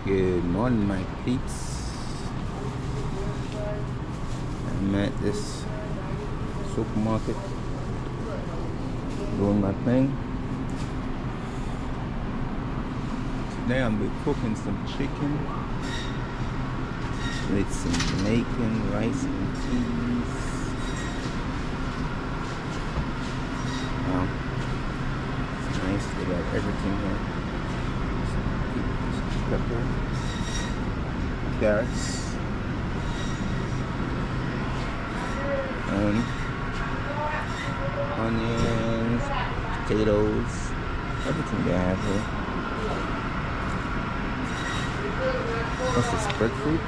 Good morning, my peeps. I'm at this supermarket doing my thing. Today I'll be cooking some chicken with some Jamaican rice and peas. Wow, it's nice. They got everything here. Some pepper, carrots, onions, potatoes, everything they have here. What's this, breadfruit?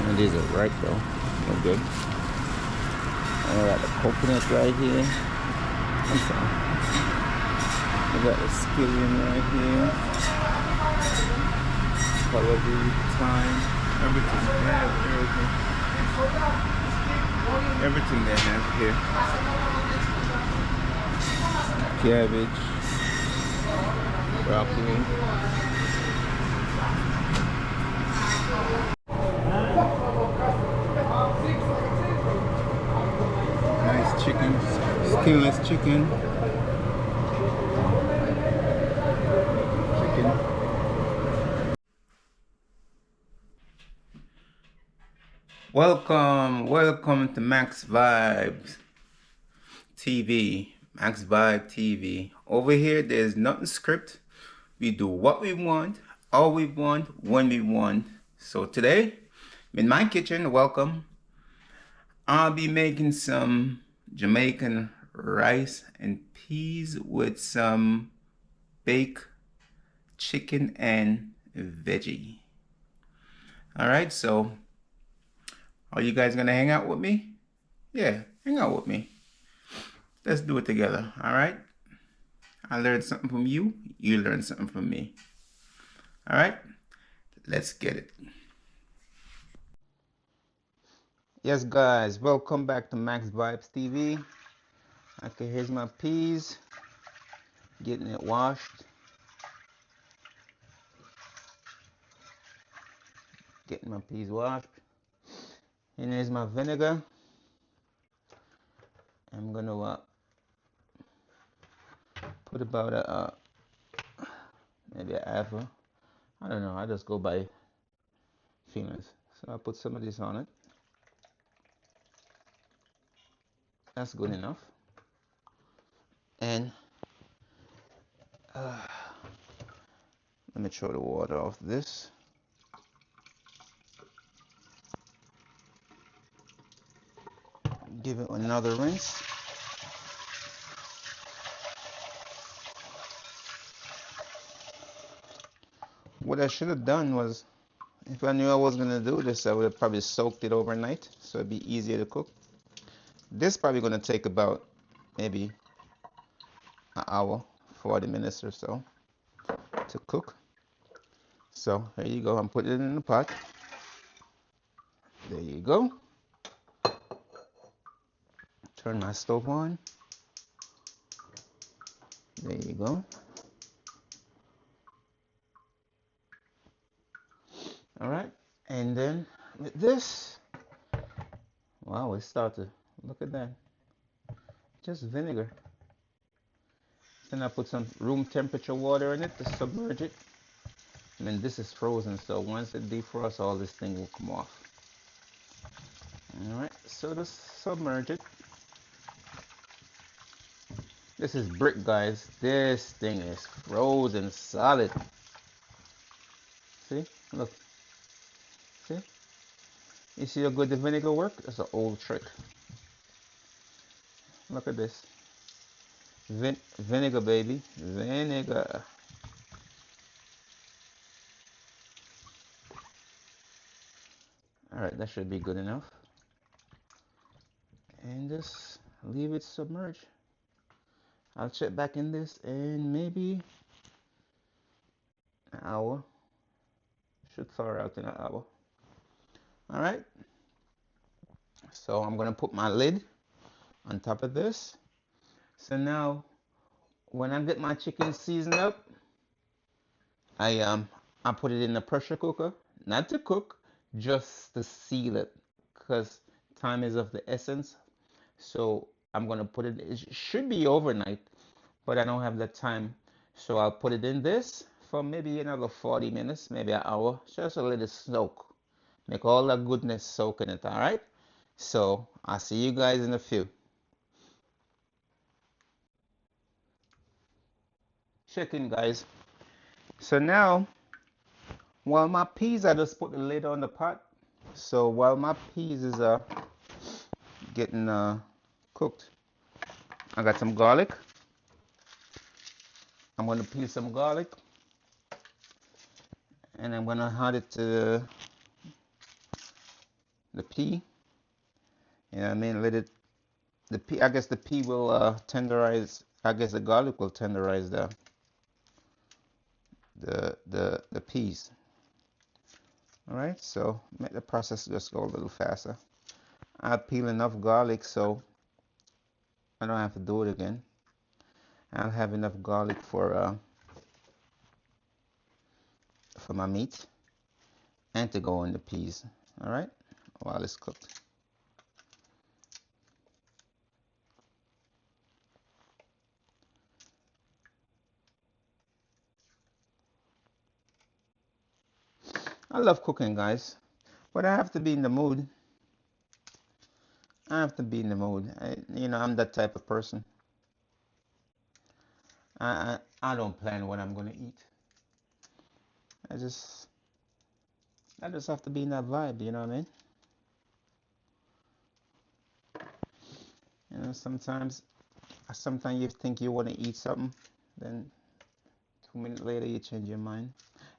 And these are ripe though, they're good. And I got the coconut right here. I'm sorry. I got the scallion right here. Celery, thyme, everything they have, everything they have here. Cabbage, broccoli. Nice chicken, skinless chicken. Welcome to Max Vibes TV. Max Vibe TV. Over here, there's nothing script. We do what we want, all we want, when we want. So today, in my kitchen, welcome. I'll be making some Jamaican rice and peas with some baked chicken and veggie. All right, so are you guys gonna hang out with me? Yeah, hang out with me. Let's do it together, all right? I learned something from you, you learned something from me. All right, let's get it. Yes, guys, welcome back to Max Vibes TV. Okay, here's my peas, getting it washed. Getting my peas washed. And here's my vinegar. I'm gonna put about maybe a half a, I don't know, I just go by feelings. So I'll put some of this on it. That's good enough. And let me throw the water off this. Give it another rinse. What I should have done was, if I knew I was going to do this, I would have probably soaked it overnight so it'd be easier to cook. This is probably going to take about maybe an hour, 40 minutes or so to cook. So here you go, I'm putting it in the pot. There you go. Turn my stove on. There you go. All right, and then with this, wow, it started. Look at that. Just vinegar. Then I put some room temperature water in it to submerge it. I mean, this is frozen, so once it defrosts, all this thing will come off. All right, so just submerge it. This is brick, guys. This thing is frozen solid. See? Look. See? You see how good the vinegar work? That's an old trick. Look at this. Vinegar, baby. Vinegar. Alright, that should be good enough. And just leave it submerged. I'll check back in this in maybe an hour. Should thaw out in an hour. Alright. So I'm gonna put my lid on top of this. So now when I get my chicken seasoned up, I put it in the pressure cooker, not to cook, just to seal it, because time is of the essence. So I'm gonna put it. It should be overnight, but I don't have the time. So I'll put it in this for maybe another 40 minutes, maybe an hour, just a little soak. Make all the goodness soak in it. All right. So I'll see you guys in a few. Check in, guys. So now, while my peas, I just put the lid on the pot. So while my peas is getting cooked, I got some garlic. I'm gonna peel some garlic, and I'm gonna add it to the pea. You know what I mean? Let it the pea. I guess the pea will tenderize. I guess the garlic will tenderize the peas. All right. So make the process just go a little faster. I peel enough garlic so I don't have to do it again. I'll have enough garlic for my meat and to go in the peas. All right, while it's cooked. I love cooking, guys, but I have to be in the mood. I have to be in the mood. I'm that type of person. I don't plan what I'm gonna eat. I just I just have to be in that vibe. You know what I mean? Sometimes you think you want to eat something, then 2 minutes later you change your mind.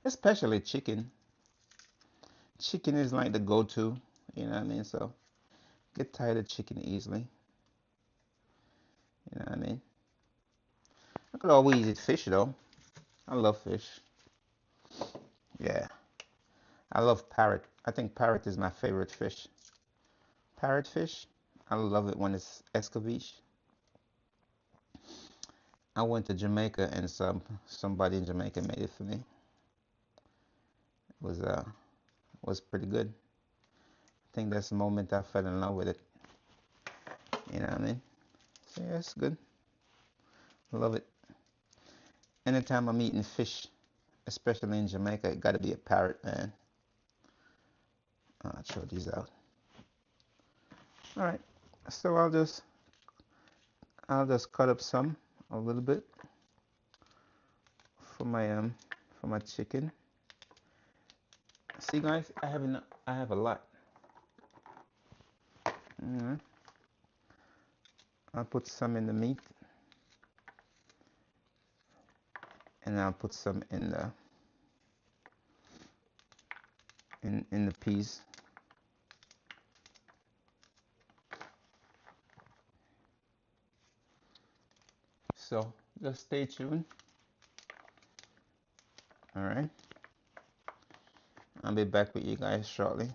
Especially chicken. Chicken is like the go-to. You know what I mean? So get tired of chicken easily. You know what I mean? I could always eat fish though. I love fish. Yeah. I love parrot. I think parrot is my favorite fish. Parrot fish. I love it when it's escovitch. I went to Jamaica and somebody in Jamaica made it for me. It was pretty good. I think that's the moment I fell in love with it. You know what I mean? So yeah, it's good. I love it. Anytime I'm eating fish, especially in Jamaica, it got to be a parrot, man. I'll throw these out. All right. So I'll just cut up some a little bit for my chicken. See, guys, I have a lot. Mm-hmm. I'll put some in the meat, and I'll put some in the peas. So just stay tuned. All right. I'll be back with you guys shortly.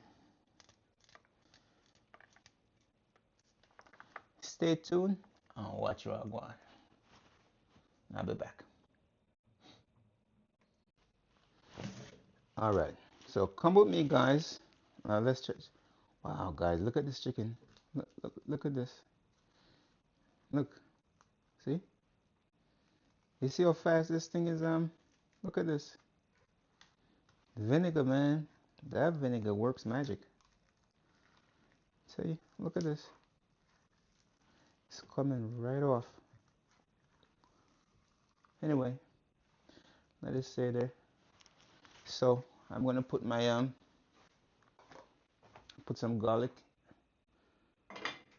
Stay tuned. I'll watch you all go on. I'll be back. All right. So come with me, guys. Let's check. Wow, guys, look at this chicken. Look at this. Look. See? You see how fast this thing is? Look at this. Vinegar, man. That vinegar works magic. See? Look at this. It's coming right off. Anyway, let it stay there. So I'm gonna put some garlic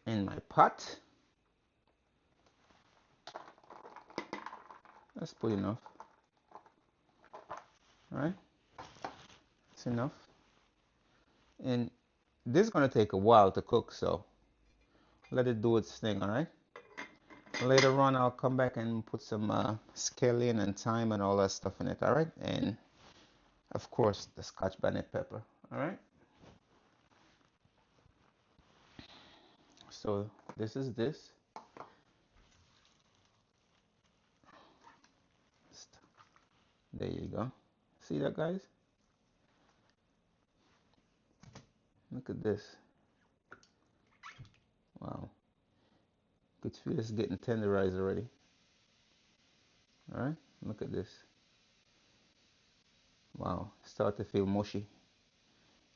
in my pot. That's good enough. All right, that's enough. And this is gonna take a while to cook, so let it do its thing. All right. Later on, I'll come back and put some scallion and thyme and all that stuff in it. All right, and of course the Scotch bonnet pepper. All right. So this is this. There you go. See that, guys? Look at this. Wow. Could feel it's getting tenderized already. All right, look at this. Wow, start to feel mushy.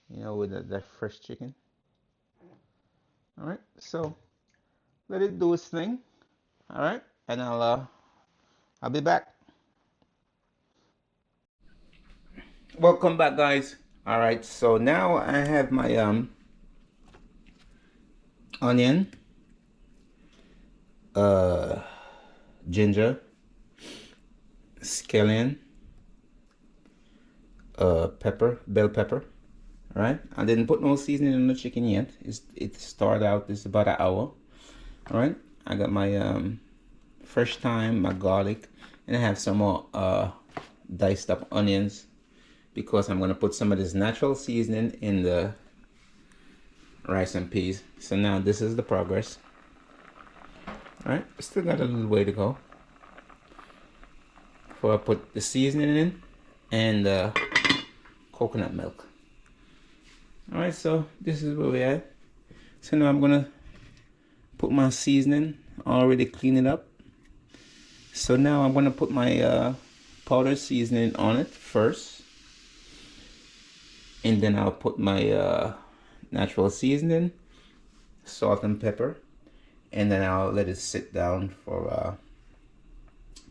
You know, with that fresh chicken. All right, so let it do its thing. All right, and I'll be back. Welcome back, guys. All right, so now I have my onion, ginger, scallion, pepper, bell pepper. All right, I didn't put no seasoning on the chicken yet. It started out. It's about an hour. All right, I got my fresh thyme, my garlic, and I have some more diced up onions because I'm gonna put some of this natural seasoning in the rice and peas. So now this is the progress. All right, still got a little way to go before I put the seasoning in and coconut milk. All right, so this is where we're at. So now I'm gonna put my seasoning, already clean it up. So now I'm gonna put my powdered seasoning on it first, and then I'll put my natural seasoning, salt and pepper, and then I'll let it sit down for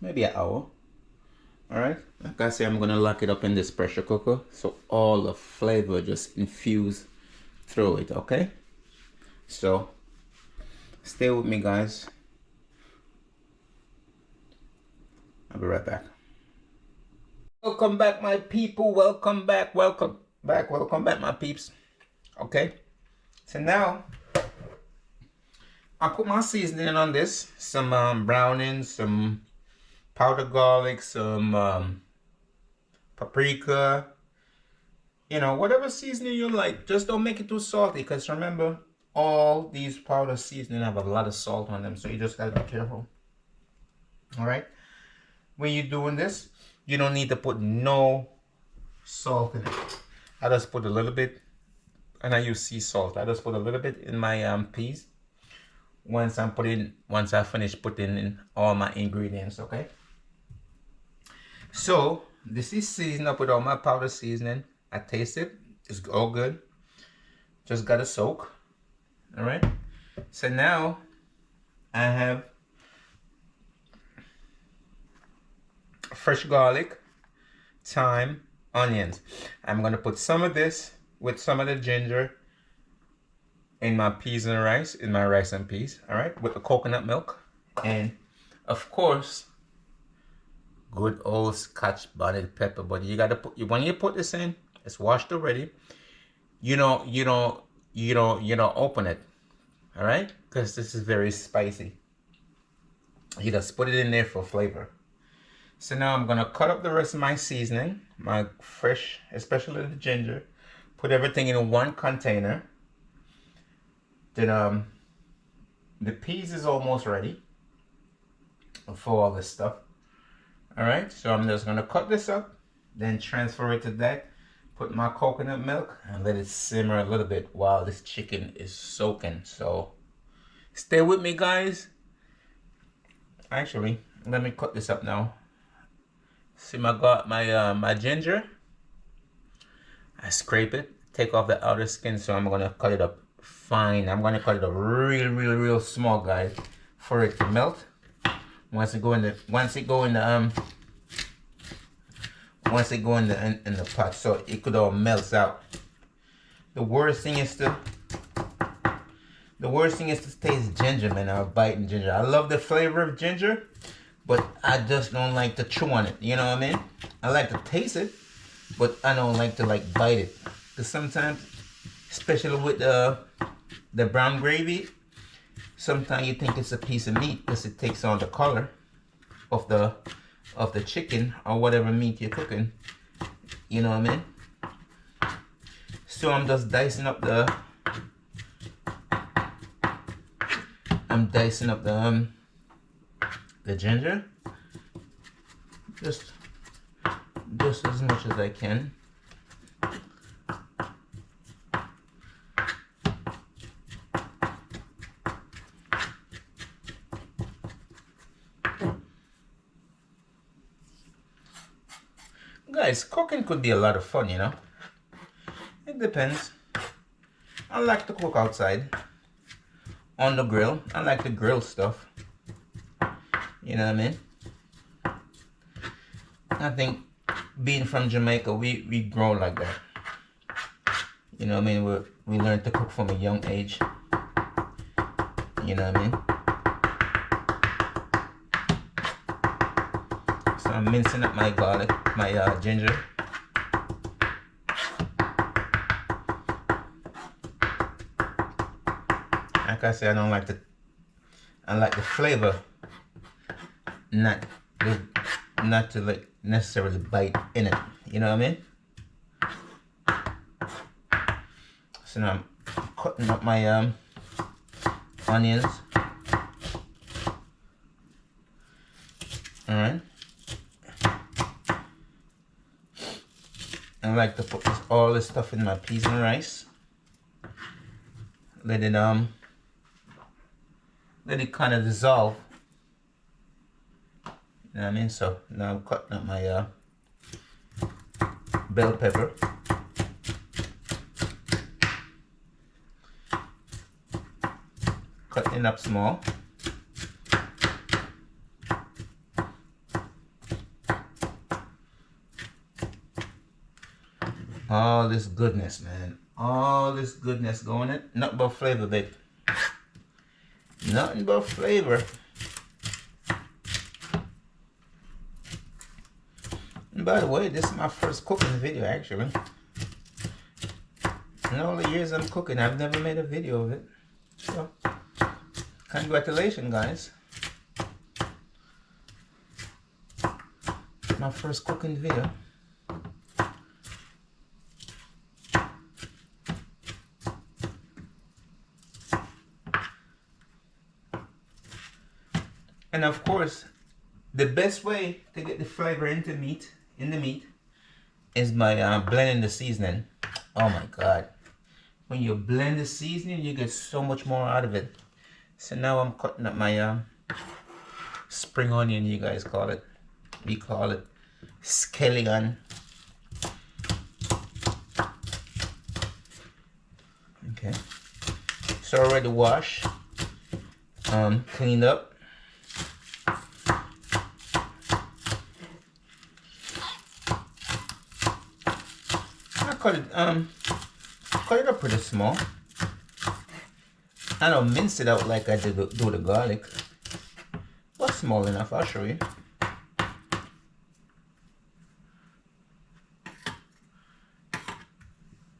maybe an hour. All right, like I say, I'm gonna lock it up in this pressure cooker so all the flavor just infuse through it. Okay, so stay with me, guys. I'll be right back. Welcome back, my people. Welcome back, welcome back, my peeps. Okay, so now I put my seasoning on this, some browning, some powdered garlic, some paprika, you know, whatever seasoning you like. Just don't make it too salty, because remember, all these powdered seasoning have a lot of salt on them, so you just gotta be careful. All right, when you're doing this, you don't need to put no salt in it. I just put a little bit, and I use sea salt. I just put a little bit in my peas once I finish putting in all my ingredients. Okay, so this is seasoned up with all my powder seasoning. I taste it, it's all good, just gotta soak. All right, so now I have fresh garlic, thyme, onions. I'm gonna put some of this with some of the ginger in my peas and rice, in my rice and peas. All right, with the coconut milk, and of course good old Scotch bonnet pepper. But you gotta put, when you put this in, it's washed already. You don't open it. All right, because this is very spicy. You just put it in there for flavor. So now I'm gonna cut up the rest of my seasoning, my fresh, especially the ginger. Put everything in one container. Then the peas is almost ready for all this stuff. All right, so I'm just gonna cut this up, then transfer it to that. Put my coconut milk and let it simmer a little bit while this chicken is soaking. So stay with me, guys. Actually, let me cut this up now. See my ginger. I scrape it, take off the outer skin, so I'm gonna cut it up fine. I'm gonna cut it up real small, guys, for it to melt. Once it go in the pot, so it could all melt out. The worst thing is to taste ginger, man, or biting ginger. I love the flavor of ginger, but I just don't like to chew on it. You know what I mean? I like to taste it, but I don't like to bite it. Because sometimes, especially with the brown gravy, sometimes you think it's a piece of meat because it takes on the color of the chicken or whatever meat you're cooking. You know what I mean? So I'm just dicing up the ginger. Just just as much as I can. Guys, cooking could be a lot of fun, you know. It depends. I like to cook outside on the grill. I like to grill stuff. You know what I mean? I think being from Jamaica, we grow like that. You know what I mean? We learn to cook from a young age. You know what I mean? So I'm mincing up my garlic, my ginger. Like I said, I like the flavor, not to like necessarily bite in it. You know what I mean? So now I'm cutting up my onions. All right. I like to put all this stuff in my peas and rice. Let it kind of dissolve. You know what I mean? So now I'm cutting up my bell pepper. Cutting it up small. All this goodness, man. All this goodness going in. Nothing but flavor, babe. Nothing but flavor. And by the way, this is my first cooking video, actually. In all the years I'm cooking, I've never made a video of it. So, congratulations, guys. My first cooking video. And of course, the best way to get the flavor into the meat is by blending the seasoning. Oh my God. When you blend the seasoning, you get so much more out of it. So now I'm cutting up my spring onion, you guys call it. We call it scallion. Okay. It's already washed, cleaned up. Cut it up pretty small. I don't mince it out like I do the garlic, but small enough. I'll show you.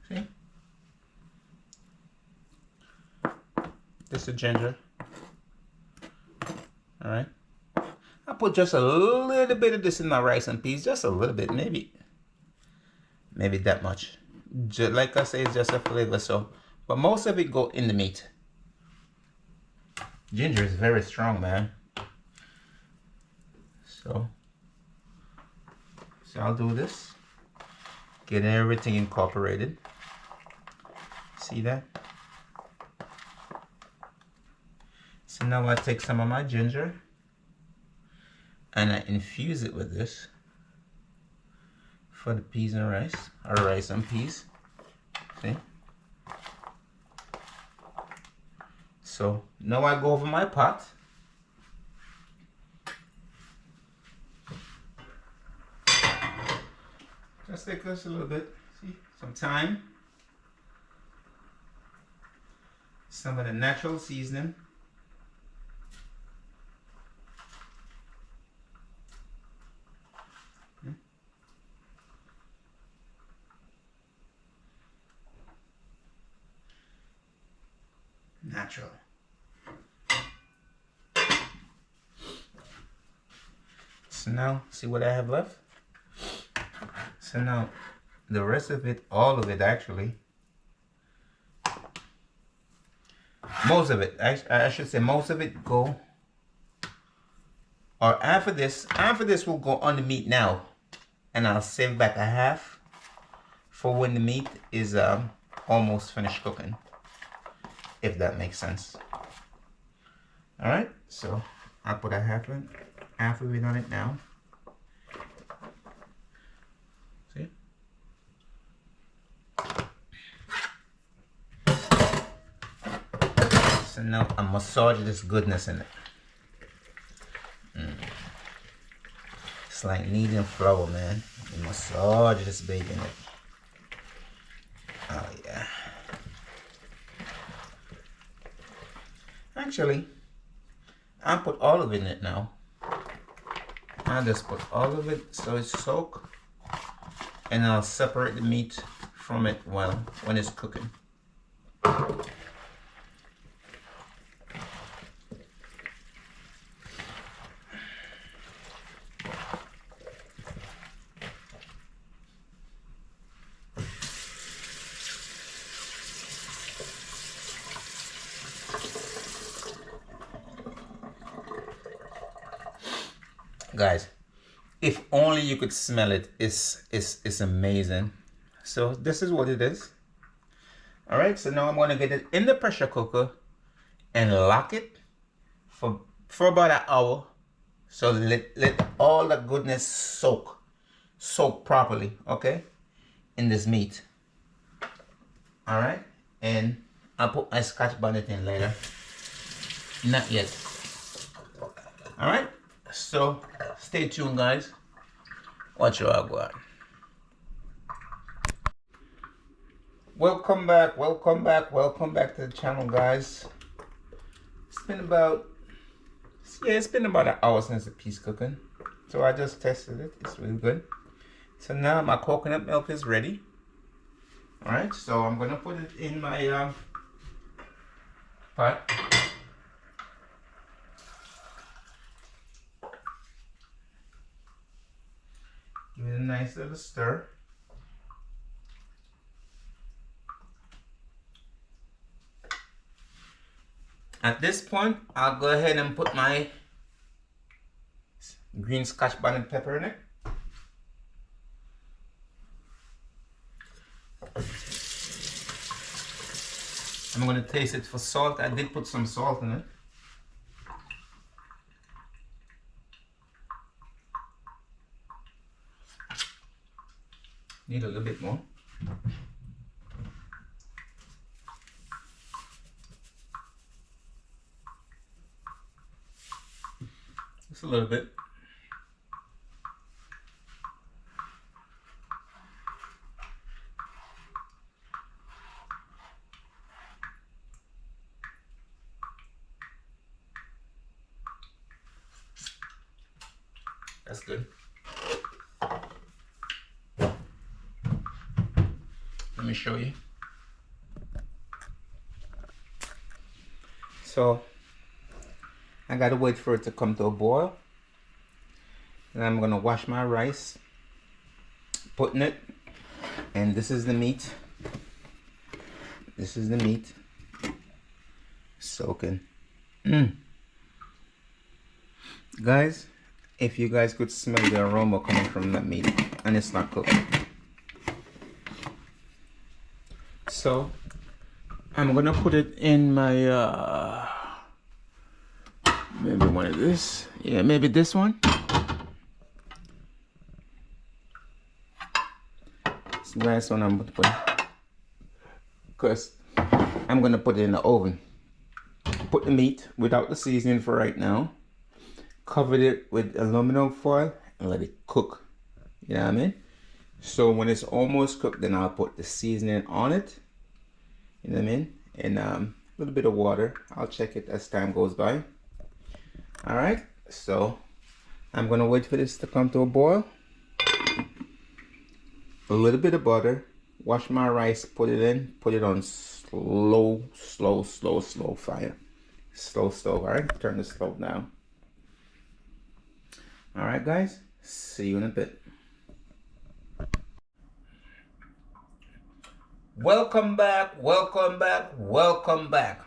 See? This is ginger. All right. I put just a little bit of this in my rice and peas, just a little bit, maybe that much. Just, like I say, it's just a flavor. So, but most of it go in the meat. Ginger is very strong, man. So I'll do this. Get everything incorporated. See that? So now I take some of my ginger and I infuse it with this. For the peas and rice, or rice and peas. See? So now I go over my pot. Just take this a little bit. See? Some thyme. Some of the natural seasoning. Natural. So now, see what I have left? So now, the rest of it, all of it actually, most of it, I should say most of it go, or after this will go on the meat now. and I'll save back a half for when the meat is almost finished cooking, if that makes sense. All right, so I'll put a half of it on it now. See? So now I massage this goodness in it. It's like kneading flour, man. You massage this baby in it. Oh yeah. Actually, I'll put all of it in it now. I'll just put all of it so it's soaked, and I'll separate the meat from it when it's cooking. Guys, if only you could smell it, it's amazing. So this is what it is. All right, so now I'm gonna get it in the pressure cooker and lock it for about an hour. So let all the goodness soak properly, okay, in this meat. All right, and I'll put my Scotch bonnet in later. Not yet. All right. So stay tuned, guys. Watch your go. Welcome back to the channel, guys. It's been about an hour since the piece cooking, so I just tested it. It's really good. So now my coconut milk is ready. All right, so I'm gonna put it in my pot. Give it a nice little stir. At this point, I'll go ahead and put my green Scotch bonnet pepper in it. I'm going to taste it for salt. I did put some salt in it. Need a little bit more. Just a little bit. That's good. Let me show you. So I gotta wait for it to come to a boil. And I'm gonna wash my rice, putting it, and this is the meat. This is the meat soaking. Guys, if you guys could smell the aroma coming from that meat, and it's not cooked. So I'm gonna put it in my maybe one of this. Yeah, maybe this one. It's the last one I'm gonna put, because I'm gonna put it in the oven. Put the meat without the seasoning for right now. Covered it with aluminum foil and let it cook. You know what I mean? So when it's almost cooked, then I'll put the seasoning on it. You know what I mean? And a little bit of water. I'll check it as time goes by. All right. So I'm gonna wait for this to come to a boil. A little bit of butter. Wash my rice. Put it in. Put it on slow fire. Slow stove. All right. Turn the stove down. All right, guys. See you in a bit. Welcome back. Welcome back. Welcome back.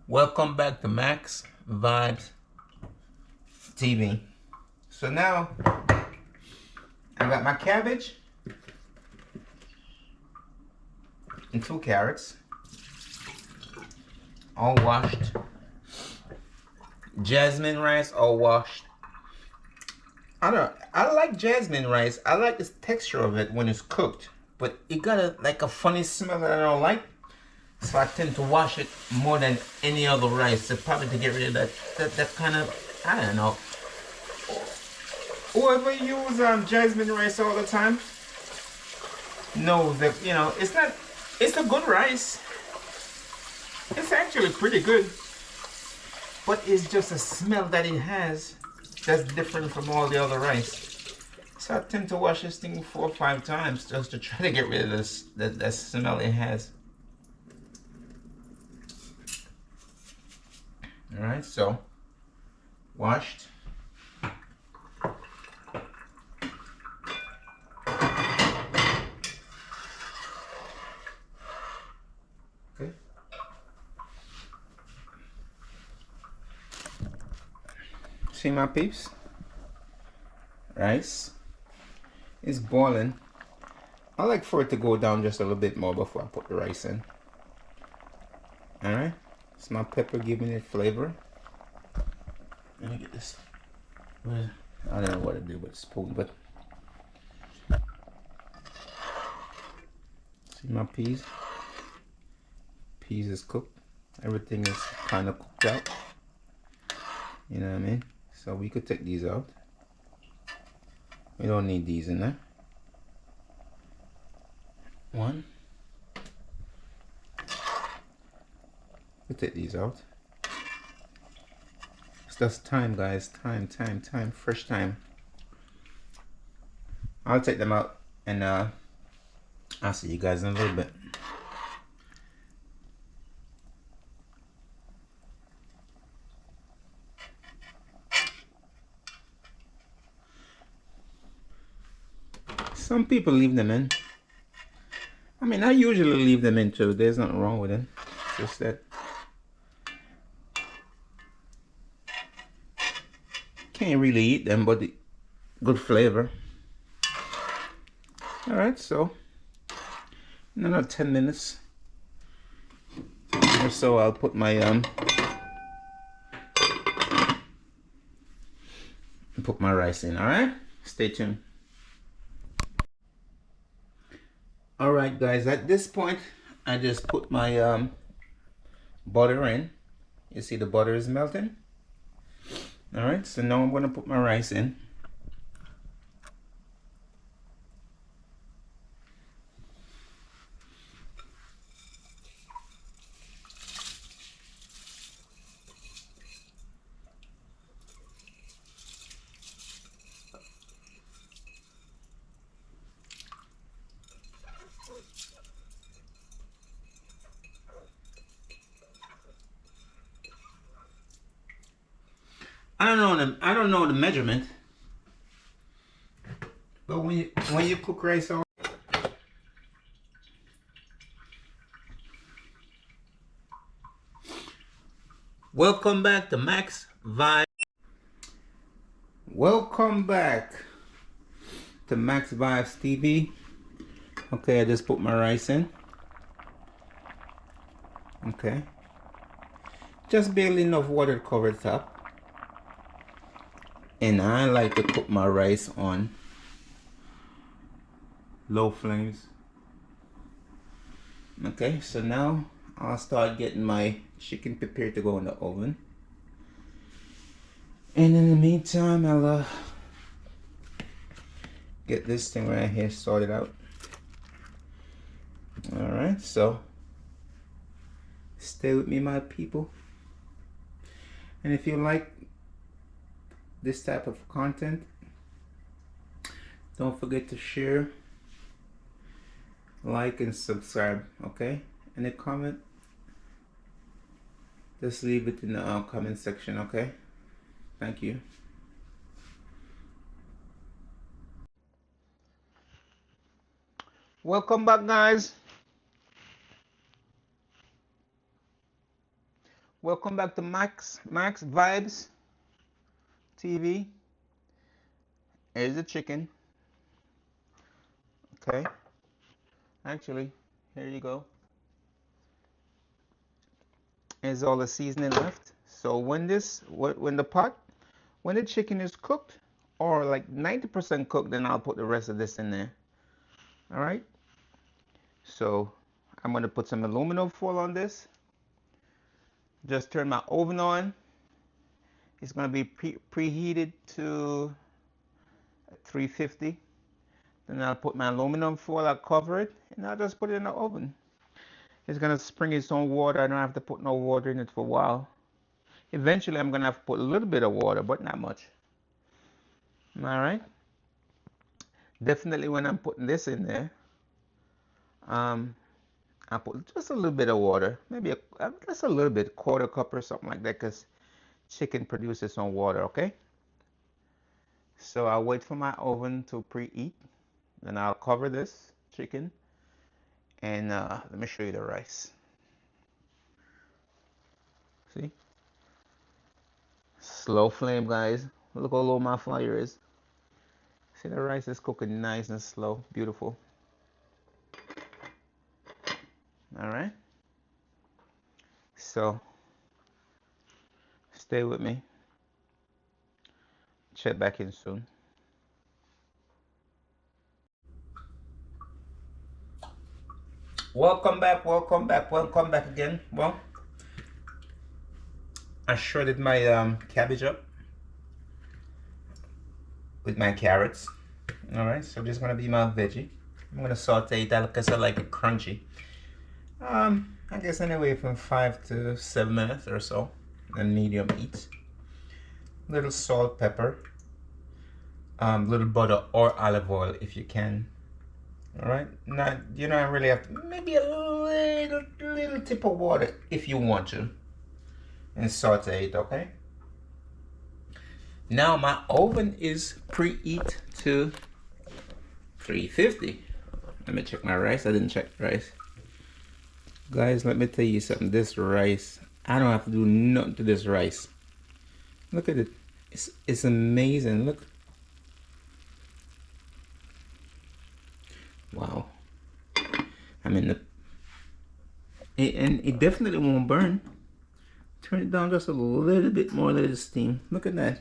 Welcome back to Max Vibes TV. So now I got my cabbage and 2 carrots, all washed. Jasmine rice, all washed. I like jasmine rice. I like the texture of it when it's cooked, but it got a funny smell that I don't like. So I tend to wash it more than any other rice. So probably to get rid of that kind of, I don't know. Whoever use jasmine rice all the time knows that, you know, it's a good rice. It's actually pretty good. But it's just a smell that it has that's different from all the other rice. So I tend to wash this thing 4 or 5 times just to try to get rid of that smell it has. Alright, so washed. Okay. See my peeps? Rice is boiling. I like for it to go down just a little bit more before I put the rice in. Alright, it's my pepper giving it flavor. Let me get this. I don't know what to do with a spoon, but see my peas? Peas is cooked. Everything is kind of cooked out. You know what I mean? So we could take these out. We don't need these in there. 1. We'll take these out. It's just time, guys. Time. Fresh time. I'll take them out and I'll see you guys in a little bit. Some people leave them in. I mean, I usually leave them in too. There's nothing wrong with it. It's just that can't really eat them, but the good flavor. All right, so another 10 minutes or so, I'll put my rice in. All right, stay tuned. All right, guys, at this point I just put my butter in. You see the butter is melting. All right, so now I'm going to put my rice in. I don't know the measurement, but when you cook rice, welcome back to Max Vibe. Welcome back to Max Vibes TV. Okay, I just put my rice in. Okay, just barely enough water to cover the top. And I like to cook my rice on low flames. Okay, so now I'll start getting my chicken prepared to go in the oven. And in the meantime, I'll get this thing right here sorted out. Alright, so stay with me, my people. And if you like this type of content, don't forget to share, like, and subscribe. Okay, any comment, just leave it in the comment section. Okay, thank you. Welcome back, guys. Welcome back to Max Vibes TV. Here's the chicken. Okay. Actually, here you go. Here's all the seasoning left. So when when the chicken is cooked, or like 90% cooked, then I'll put the rest of this in there. All right. So I'm gonna put some aluminum foil on this. Just turn my oven on. It's gonna be preheated to 350. Then I'll put my aluminum foil, I'll cover it, and I'll just put it in the oven. It's gonna spring its own water. I don't have to put no water in it for a while. Eventually, I'm gonna have to put a little bit of water, but not much. All right. Definitely, when I'm putting this in there, um, I put just a little bit of water, maybe just a little bit, quarter cup or something like that, because chicken produces its own water. Okay. So I'll wait for my oven to preheat, then I'll cover this chicken, and let me show you the rice. See, slow flame, guys. Look how low my fire is. See, the rice is cooking nice and slow, beautiful. All right. So stay with me. Check back in soon. Welcome back, welcome back, welcome back again. Well, I shredded my cabbage up with my carrots. All right, so this is gonna be my veggie. I'm gonna saute that because I like it crunchy. I guess anyway from 5 to 7 minutes or so, and medium heat. Little salt, pepper, little butter or olive oil if you can. All right, not you don't really have to, maybe a little tip of water if you want to, and saute it. Okay. Now my oven is preheat to 350. Let me check my rice. I didn't check rice. Guys, let me tell you something. This rice, I don't have to do nothing to this rice. Look at it. It's amazing. Look. Wow. I mean, and it definitely won't burn. Turn it down just a little bit more, let it steam. Look at that.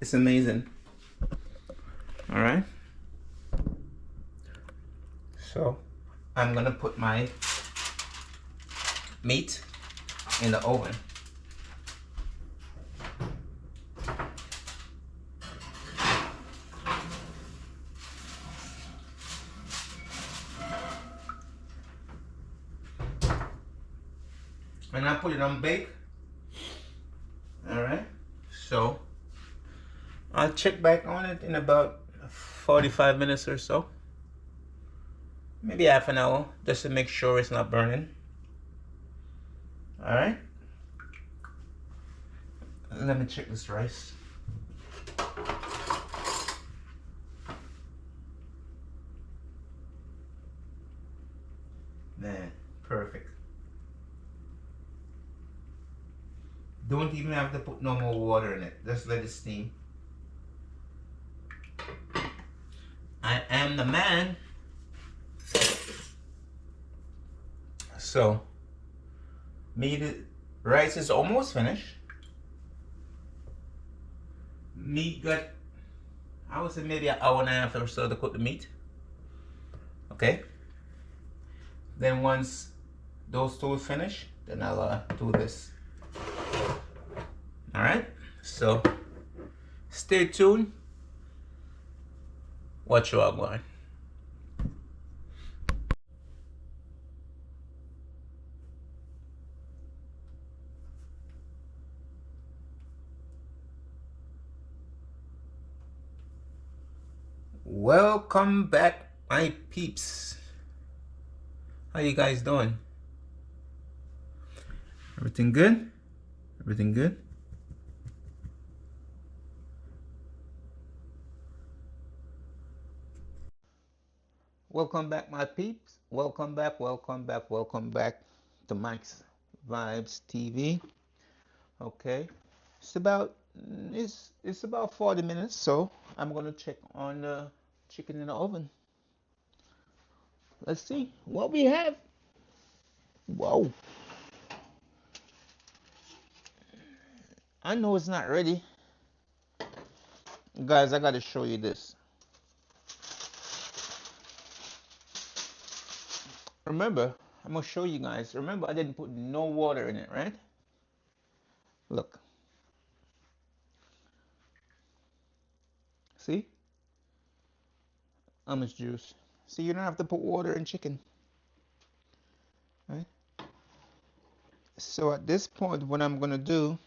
It's amazing. All right. So I'm gonna put my meat in the oven. And I put it on bake. All right. So I'll check back on it in about 45 minutes or so. Maybe half an hour, just to make sure it's not burning. All right. Let me check this rice. Man, perfect. Don't even have to put no more water in it. Just let it steam. I am the man. So, rice is almost finished. Meat got, I would say maybe an hour and a half or so to cook the meat. Okay. Then once those two finish, then I'll do this. All right. So, stay tuned. Watch your outline. Welcome back, my peeps. How you guys doing? Everything good? Everything good? Welcome back, my peeps. Welcome back, welcome back, welcome back to Mike's Vibes TV. Okay. It's about It's about 40 minutes, so I'm gonna check on the chicken in the oven. Let's see what we have. Whoa, I know it's not ready. Guys, I gotta show you this. Remember, I'm gonna show you guys. Remember, I didn't put no water in it, right? Look, see? Almond juice. See, you don't have to put water in chicken, right? So at this point, what I'm gonna do,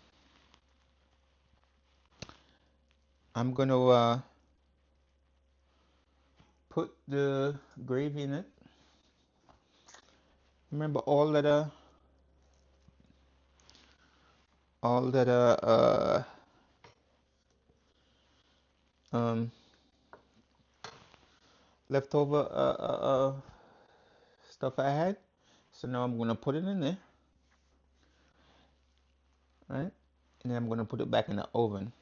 I'm gonna put the gravy in it. Remember all that um leftover stuff I had. So now I'm gonna put it in there, right? And then I'm gonna put it back in the oven,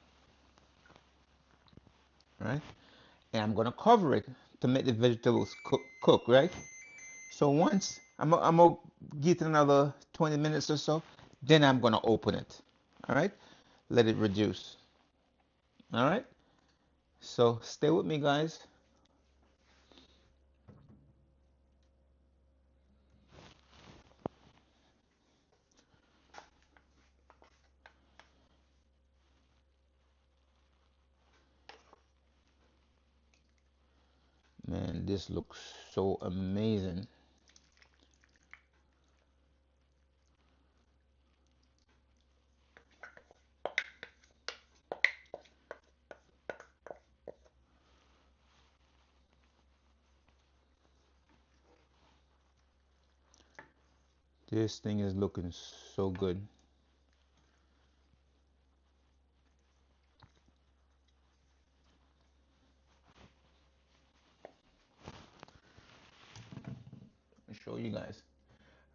right? And I'm gonna cover it to make the vegetables cook, right? So once I'm gonna give it another 20 minutes or so, then I'm gonna open it. All right, let it reduce. All right, so stay with me, guys. Man, this looks so amazing. This thing is looking so good. Let me show you guys.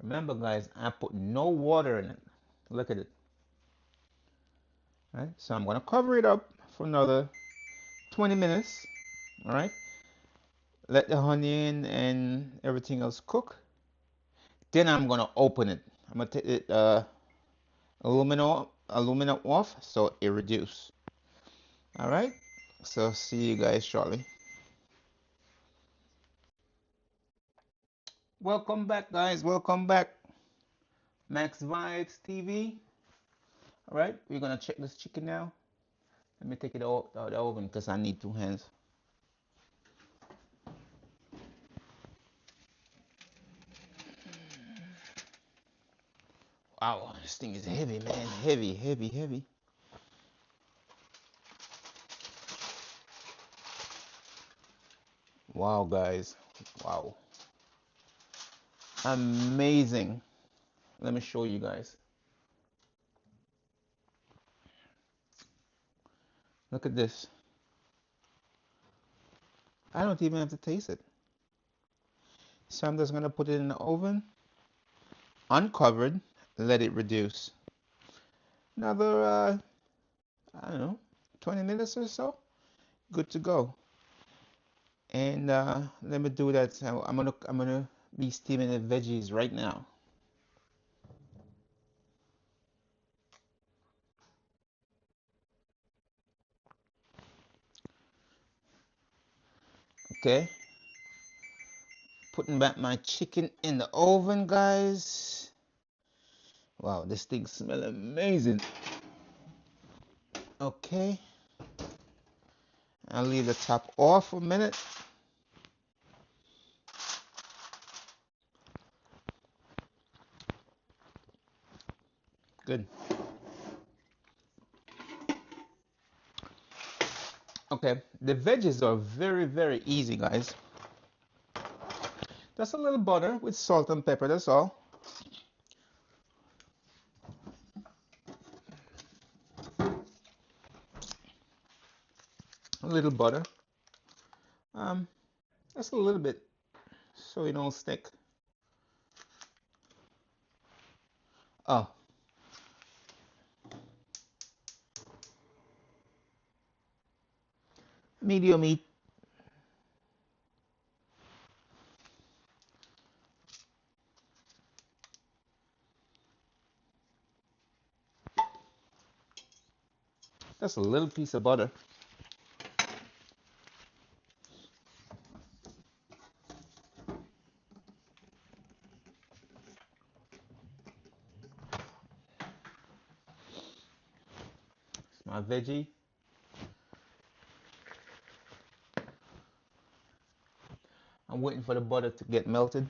Remember, guys, I put no water in it. Look at it. All right, so I'm gonna cover it up for another 20 minutes. All right, let the onion and everything else cook. Then I'm gonna open it. I'm gonna take it aluminum off so it reduce. All right, so see you guys shortly. Welcome back, guys. Welcome back. Max Vibes TV. All right, we're gonna check this chicken now. Let me take it out of the oven because I need two hands. Wow, this thing is heavy, man. Heavy, heavy, heavy. Wow, guys. Wow. Amazing. Let me show you guys. Look at this. I don't even have to taste it. So I'm just gonna put it in the oven, uncovered, let it reduce. Another, I don't know, 20 minutes or so. Good to go. And let me do that. So I'm gonna be steaming the veggies right now. Okay. Putting back my chicken in the oven, guys. Wow, this thing smells amazing. Okay. I'll leave the top off for a minute. Good. Okay, the veggies are very, very easy, guys. Just a little butter with salt and pepper, that's all. A little butter. Um, just a little bit so it don't stick. Oh, medium heat. Just a little piece of butter. It's my veggie. I'm waiting for the butter to get melted.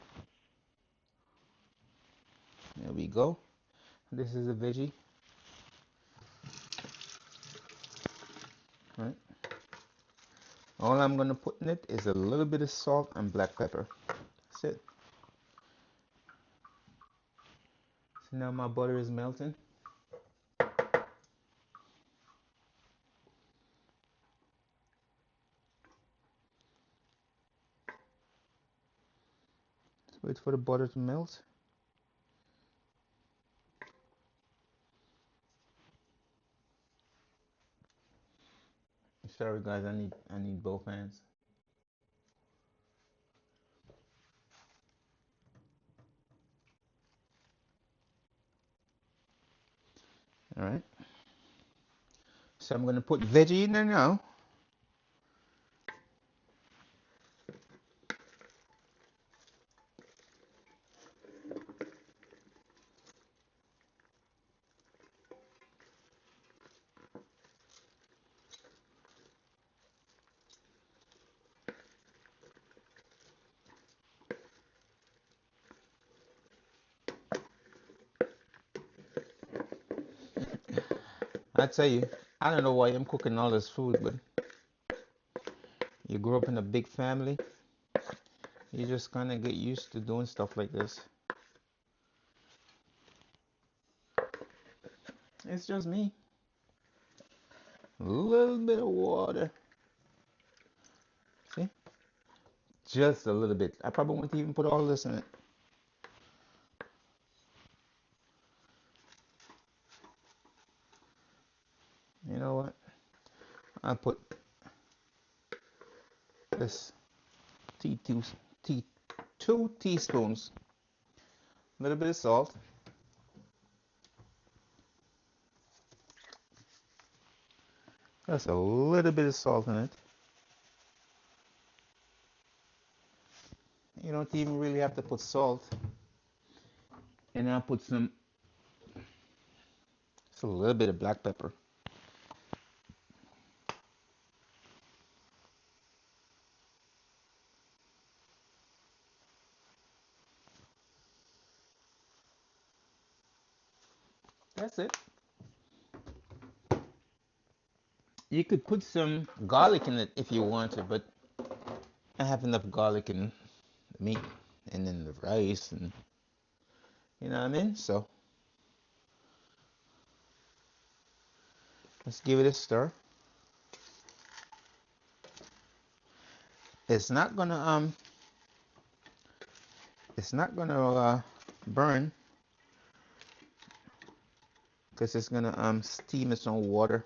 There we go. This is a veggie. Right. All I'm gonna put in it is a little bit of salt and black pepper. That's it. So now my butter is melting. Just wait for the butter to melt. Sorry guys, I need both hands. Alright. So I'm gonna put veggie in there now. I tell you, I don't know why I'm cooking all this food, but you grew up in a big family, you just kind of get used to doing stuff like this. It's just me. A little bit of water. See? Just a little bit. I probably won't even put all this in it. You know what? I'll put this two teaspoons. A little bit of salt. Just a little bit of salt in it. You don't even really have to put salt. And I'll put just a little bit of black pepper. That's it. You could put some garlic in it if you want to, but I have enough garlic in the meat and in the rice, and you know what I mean? So let's give it a stir. It's not gonna burn because it's gonna steam its own water.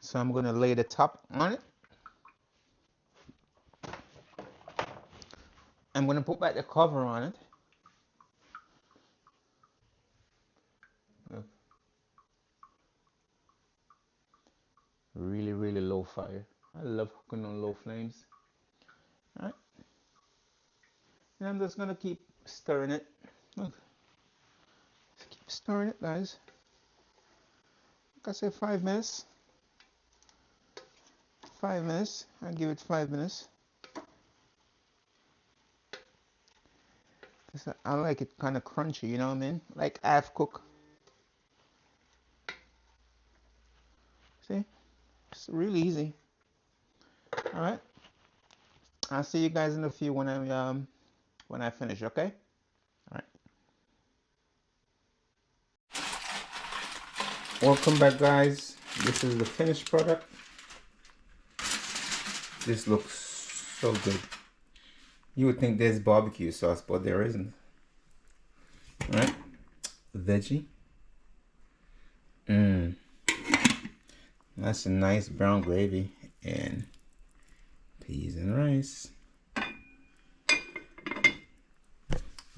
So I'm gonna lay the top on it. I'm gonna put back the cover on it. Really, really low fire. I love cooking on low flames. All right. And I'm just gonna keep stirring it. Look, just keep stirring it, guys. Like I said, 5 minutes. 5 minutes. I'll give it 5 minutes. I like it kind of crunchy, you know what I mean? Like half cook. See? It's really easy. All right. I'll see you guys in a few when I finish, okay? All right. Welcome back, guys. This is the finished product. This looks so good. You would think there's barbecue sauce, but there isn't. Right? Veggie. Mmm. That's a nice brown gravy and peas and rice.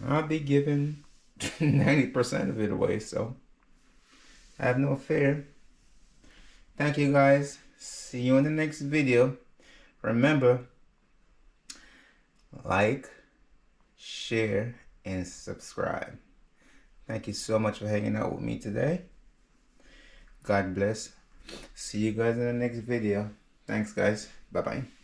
I'll be giving 90% of it away, so have no fear. Thank you guys. See you in the next video. Remember, like, share, and subscribe. Thank you so much for hanging out with me today. God bless. See you guys in the next video. Thanks, guys. Bye-bye.